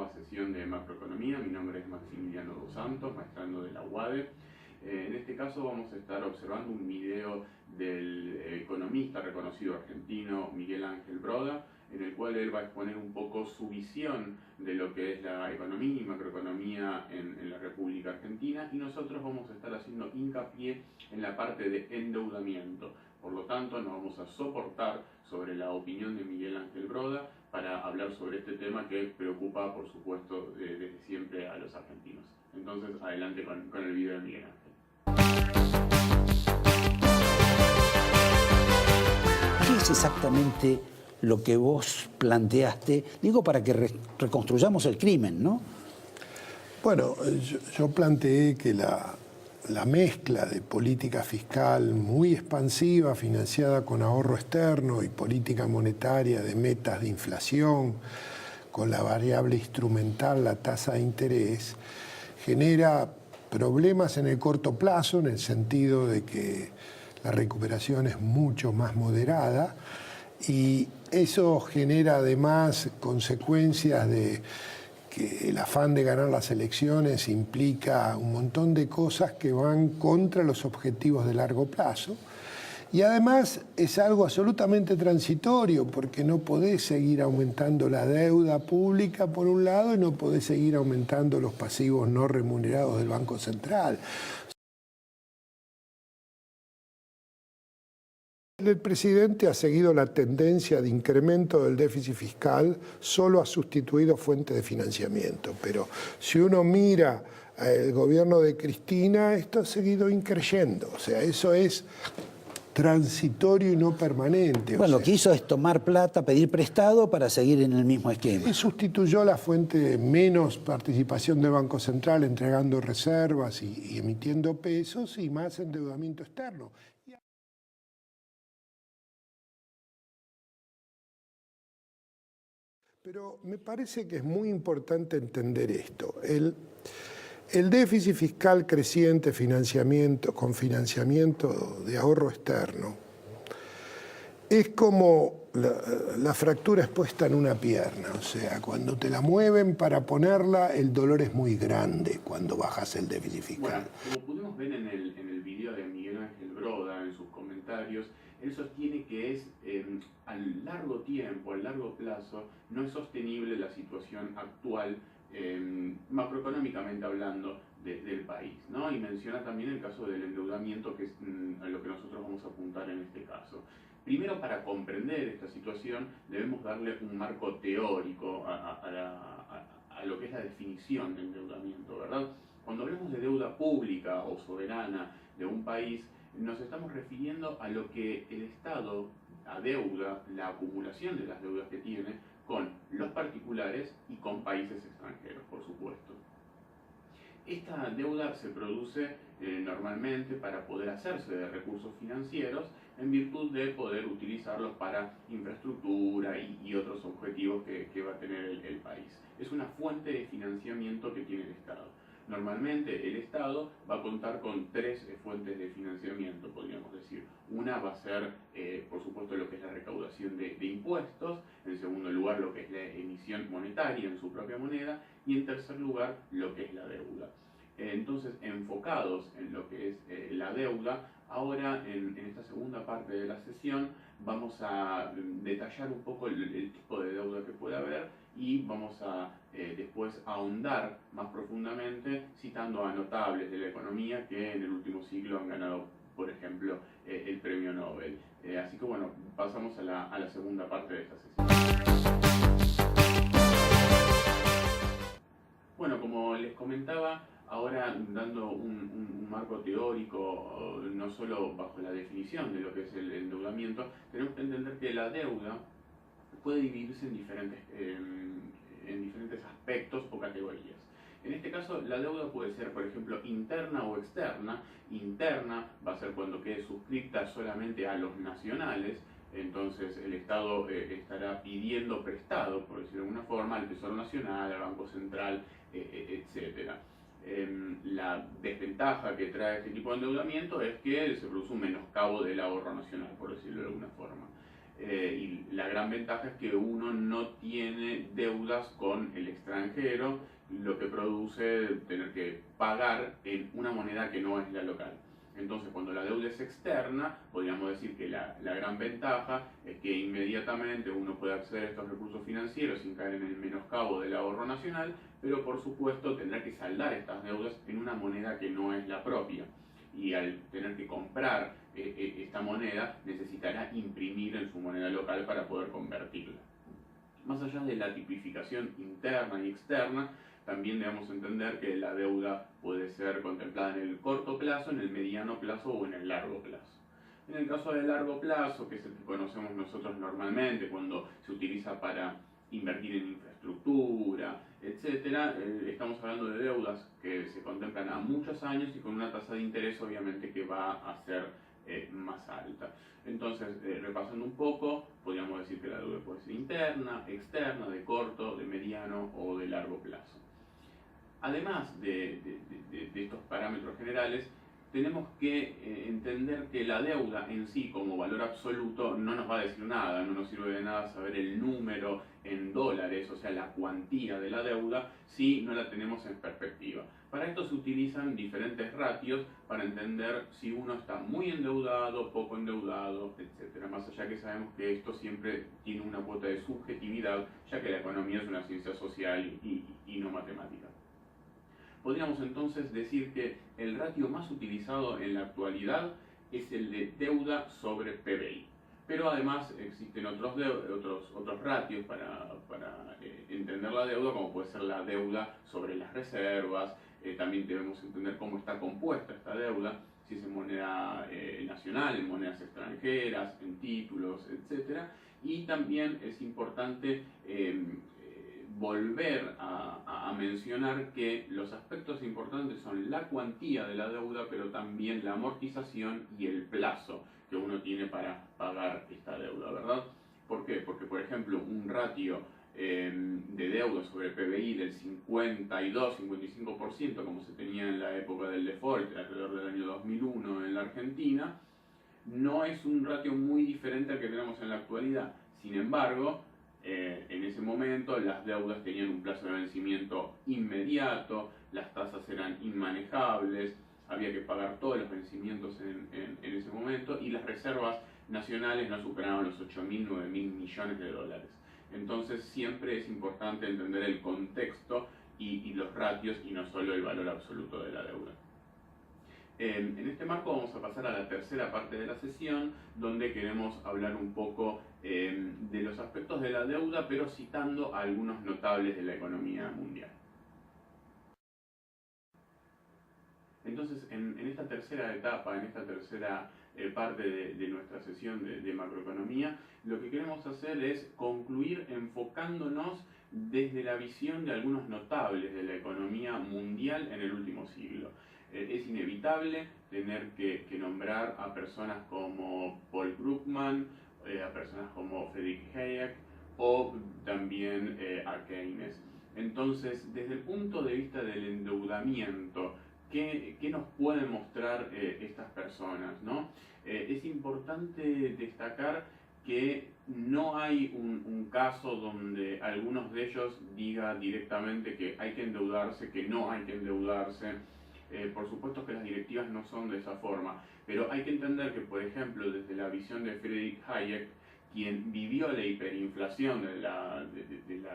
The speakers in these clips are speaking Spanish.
nueva sesión de macroeconomía. Mi nombre es Maximiliano dos Santos, maestrando de la UADE. En este caso vamos a estar observando un video del economista reconocido argentino Miguel Ángel Broda, en el cual él va a exponer un poco su visión de lo que es la economía y macroeconomía en la República Argentina, y nosotros vamos a estar haciendo hincapié en la parte de endeudamiento. Por lo tanto, nos vamos a soportar sobre la opinión de Miguel Ángel Broda para hablar sobre este tema que preocupa, por supuesto, desde siempre a los argentinos. Entonces, adelante con el video de Miguel Ángel. ¿Qué es exactamente lo que vos planteaste? Digo, para que reconstruyamos el crimen, ¿no? Bueno, yo planteé que la mezcla de política fiscal muy expansiva, financiada con ahorro externo, y política monetaria de metas de inflación, con la variable instrumental, la tasa de interés, genera problemas en el corto plazo, en el sentido de que la recuperación es mucho más moderada, y eso genera además consecuencias de que el afán de ganar las elecciones implica un montón de cosas que van contra los objetivos de largo plazo. Y además es algo absolutamente transitorio, porque no podés seguir aumentando la deuda pública por un lado y no podés seguir aumentando los pasivos no remunerados del Banco Central. El presidente ha seguido la tendencia de incremento del déficit fiscal, solo ha sustituido fuentes de financiamiento. Pero si uno mira el gobierno de Cristina, esto ha seguido increyendo. O sea, eso es transitorio y no permanente. Bueno, lo que hizo es tomar plata, pedir prestado para seguir en el mismo esquema. Y sustituyó la fuente de menos participación del Banco Central, entregando reservas y emitiendo pesos, y más endeudamiento externo. Pero me parece que es muy importante entender esto. El déficit fiscal creciente, con financiamiento de ahorro externo, es como la fractura expuesta en una pierna. O sea, cuando te la mueven para ponerla, el dolor es muy grande cuando bajas el déficit fiscal. Bueno, como pudimos ver en el video de Miguel Ángel Broda, en sus comentarios, él sostiene que a largo tiempo, a largo plazo, no es sostenible la situación actual, macroeconómicamente hablando, del país, ¿no? Y menciona también el caso del endeudamiento, que es a lo que nosotros vamos a apuntar en este caso. Primero, para comprender esta situación, debemos darle un marco teórico a lo que es la definición de endeudamiento, ¿verdad? Cuando hablamos de deuda pública o soberana de un país, nos estamos refiriendo a lo que el Estado adeuda, la acumulación de las deudas que tiene con los particulares y con países extranjeros, por supuesto. Esta deuda se produce normalmente para poder hacerse de recursos financieros, en virtud de poder utilizarlos para infraestructura y otros objetivos que va a tener el país. Es una fuente de financiamiento que tiene el Estado. Normalmente el Estado va a contar con tres fuentes de financiamiento, podríamos decir. Una va a ser, por supuesto, lo que es la recaudación de impuestos. En segundo lugar, lo que es la emisión monetaria en su propia moneda. Y en tercer lugar, lo que es la deuda. Entonces, enfocados en lo que es la deuda, ahora en esta segunda parte de la sesión vamos a detallar un poco el tipo de deuda que puede haber, y vamos a después ahondar más profundamente citando a notables de la economía que en el último siglo han ganado, por ejemplo, el premio Nobel. Así que bueno, pasamos a la segunda parte de esta sesión. Bueno, como les comentaba, ahora dando un marco teórico, no solo bajo la definición de lo que es el endeudamiento, tenemos que entender que la deuda puede dividirse en diferentes aspectos o categorías. En este caso, la deuda puede ser, por ejemplo, interna o externa. Interna va a ser cuando quede suscrita solamente a los nacionales, entonces el Estado estará pidiendo prestado, por decirlo de alguna forma, al Tesoro Nacional, al Banco Central, etc. La desventaja que trae este tipo de endeudamiento es que se produce un menoscabo del ahorro nacional, por decirlo de alguna forma. y la gran ventaja es que uno no tiene deudas con el extranjero, lo que produce tener que pagar en una moneda que no es la local. Entonces, cuando la deuda es externa, podríamos decir que la gran ventaja es que inmediatamente uno puede acceder a estos recursos financieros sin caer en el menoscabo del ahorro nacional, pero por supuesto tendrá que saldar estas deudas en una moneda que no es la propia. Y al tener que comprar esta moneda, necesitará imprimir en su moneda local para poder convertirla. Más allá de la tipificación interna y externa, también debemos entender que la deuda puede ser contemplada en el corto plazo, en el mediano plazo o en el largo plazo. En el caso del largo plazo, que es el que conocemos nosotros normalmente cuando se utiliza para invertir en infraestructura, etc., estamos hablando de deudas que se contemplan a muchos años y con una tasa de interés obviamente que va a ser más alta. Entonces, repasando un poco, podríamos decir que la deuda puede ser interna, externa, de corto, de mediano o de largo plazo. Además de estos parámetros generales, tenemos que entender que la deuda en sí como valor absoluto no nos va a decir nada, no nos sirve de nada saber el número en dólares, o sea, la cuantía de la deuda, si no la tenemos en perspectiva. Para esto se utilizan diferentes ratios para entender si uno está muy endeudado, poco endeudado, etc. Más allá que sabemos que esto siempre tiene una cuota de subjetividad, ya que la economía es una ciencia social y no matemática. Podríamos entonces decir que el ratio más utilizado en la actualidad es el de deuda sobre PBI. Pero además existen otros ratios para entender la deuda, como puede ser la deuda sobre las reservas. También debemos entender cómo está compuesta esta deuda, si es en moneda nacional, en monedas extranjeras, en títulos, etc. Y también es importante volver a mencionar que los aspectos importantes son la cuantía de la deuda, pero también la amortización y el plazo que uno tiene para pagar esta deuda, ¿verdad? ¿Por qué? Porque, por ejemplo, un ratio de deuda sobre PBI del 52-55%, como se tenía en la época del default, alrededor del año 2001 en la Argentina, no es un ratio muy diferente al que tenemos en la actualidad. Sin embargo, en ese momento las deudas tenían un plazo de vencimiento inmediato, las tasas eran inmanejables, había que pagar todos los vencimientos en ese momento y las reservas nacionales no superaban los 8.000, 9.000 millones de dólares. Entonces siempre es importante entender el contexto y los ratios y no solo el valor absoluto de la deuda. En este marco vamos a pasar a la tercera parte de la sesión, donde queremos hablar un poco de los aspectos de la deuda, pero citando a algunos notables de la economía mundial. Entonces, en esta tercera etapa, en esta tercera parte de nuestra sesión de macroeconomía, lo que queremos hacer es concluir enfocándonos desde la visión de algunos notables de la economía mundial en el último siglo. Es inevitable tener que nombrar a personas como Paul Krugman, a personas como Friedrich Hayek o también a Keynes. Entonces, desde el punto de vista del endeudamiento, ¿qué nos pueden mostrar estas personas, ¿no? Es importante destacar que no hay un caso donde algunos de ellos diga directamente que hay que endeudarse, que no hay que endeudarse. Por supuesto que las directivas no son de esa forma, pero hay que entender que, por ejemplo, desde la visión de Friedrich Hayek, quien vivió la hiperinflación de la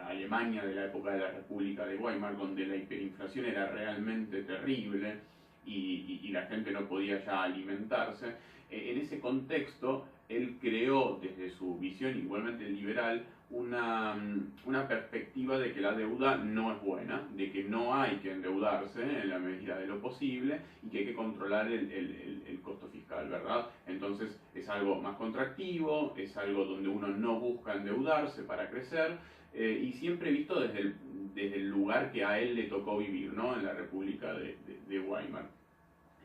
Alemania de la época de la República de Weimar, donde la hiperinflación era realmente terrible y la gente no podía ya alimentarse, en ese contexto él creó desde su visión igualmente liberal una perspectiva de que la deuda no es buena, de que no hay que endeudarse en la medida de lo posible y que hay que controlar el costo fiscal, ¿verdad? Entonces es algo más contractivo, es algo donde uno no busca endeudarse para crecer y siempre visto desde el lugar que a él le tocó vivir, ¿no? En la República de Weimar.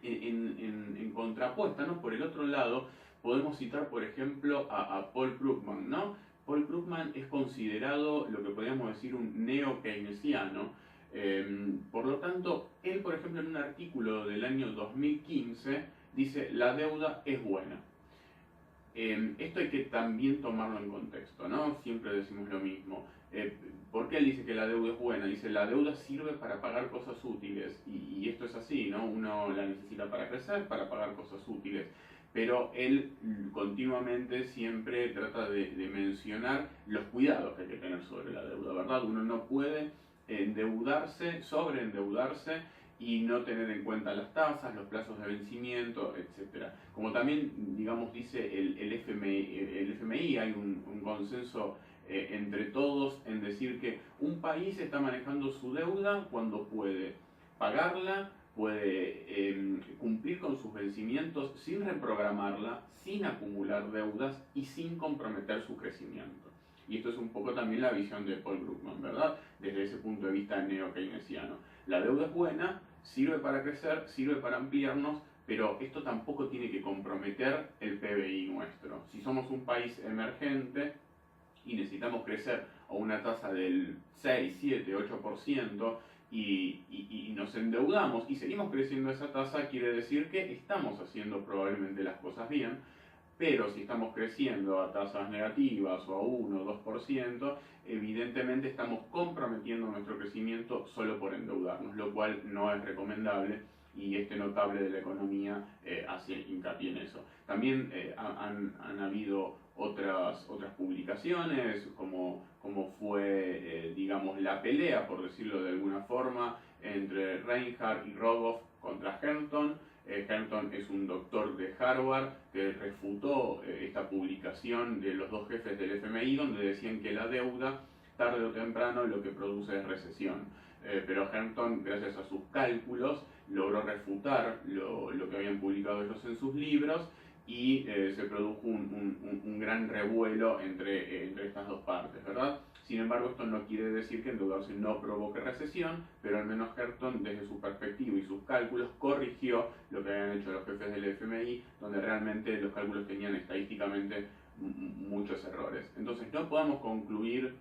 En contrapuesta, ¿no? Por el otro lado, podemos citar, por ejemplo, a Paul Krugman, ¿no? Paul Krugman es considerado lo que podríamos decir un neo-keynesiano. Por lo tanto, él, por ejemplo, en un artículo del año 2015, dice: la deuda es buena. Esto hay que también tomarlo en contexto, ¿no? Siempre decimos lo mismo. ¿Por qué él dice que la deuda es buena? Dice, la deuda sirve para pagar cosas útiles, y esto es así, ¿no? Uno la necesita para crecer, para pagar cosas útiles, pero él continuamente siempre trata de mencionar los cuidados que hay que tener sobre la deuda, ¿verdad? Uno no puede endeudarse, sobreendeudarse, y no tener en cuenta las tasas, los plazos de vencimiento, etc. Como también, digamos, dice el FMI, hay un consenso entre todos en decir que un país está manejando su deuda cuando puede pagarla, puede cumplir con sus vencimientos sin reprogramarla, sin acumular deudas y sin comprometer su crecimiento. Y esto es un poco también la visión de Paul Krugman, ¿verdad? Desde ese punto de vista neo-keynesiano. La deuda es buena, sirve para crecer, sirve para ampliarnos, pero esto tampoco tiene que comprometer el PBI nuestro. Si somos un país emergente y necesitamos crecer a una tasa del 6, 7, 8%, y nos endeudamos y seguimos creciendo esa tasa, quiere decir que estamos haciendo probablemente las cosas bien. Pero si estamos creciendo a tasas negativas o a 1 o 2%, evidentemente estamos comprometiendo nuestro crecimiento solo por endeudarnos, lo cual no es recomendable, y este notable de la economía hace hincapié en eso. También han habido otras publicaciones, como fue, digamos, la pelea, por decirlo de alguna forma, entre Reinhardt y Rogoff contra Hampton. Hampton es un doctor de Harvard que refutó esta publicación de los dos jefes del FMI, donde decían que la deuda, tarde o temprano, lo que produce es recesión. Pero Hampton, gracias a sus cálculos, logró refutar lo que habían publicado ellos en sus libros, y se produjo un gran revuelo entre estas dos partes, ¿verdad? Sin embargo, esto no quiere decir que endeudarse no provoque recesión, pero al menos Hampton, desde su perspectiva y sus cálculos, corrigió lo que habían hecho los jefes del FMI, donde realmente los cálculos tenían estadísticamente muchos errores. Entonces, no podemos concluir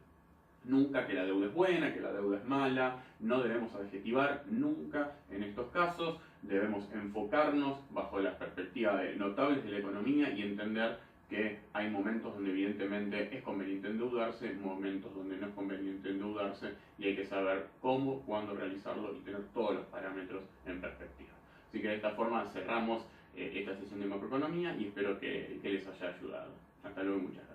nunca que la deuda es buena, que la deuda es mala. No debemos adjetivar nunca en estos casos. Debemos enfocarnos bajo la perspectiva de notables de la economía y entender que hay momentos donde evidentemente es conveniente endeudarse, momentos donde no es conveniente endeudarse, y hay que saber cómo, cuándo realizarlo y tener todos los parámetros en perspectiva. Así que de esta forma cerramos esta sesión de macroeconomía, y espero que les haya ayudado. Hasta luego y muchas gracias.